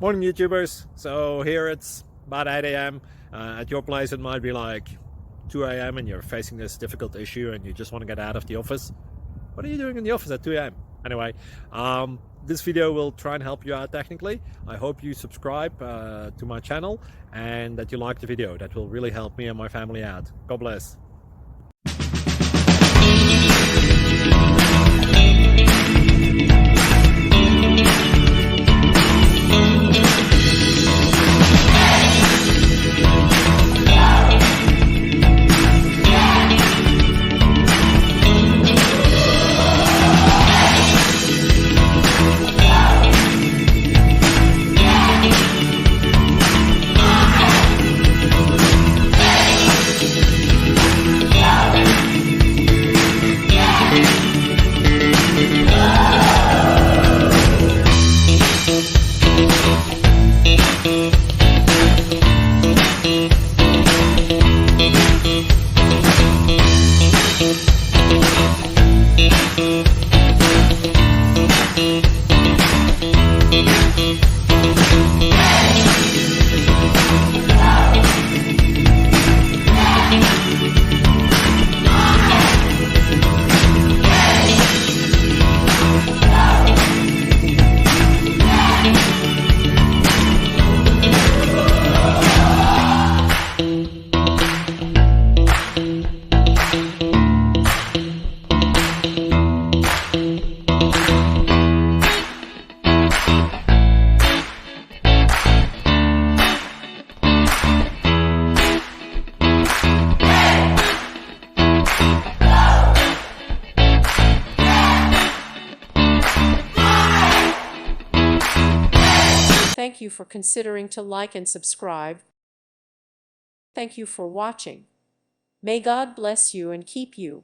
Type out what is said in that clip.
Morning YouTubers. So here it's about 8 a.m. At your place it might be like 2 a.m. and you're facing this difficult issue and you just want to get out of the office. What are you doing in the office at 2 a.m.? Anyway, this video will try and help you out technically. I hope you subscribe to my channel and that you like the video. That will really help me and my family out. God bless. Thank you for considering to like and subscribe. Thank you for watching. May God bless you and keep you.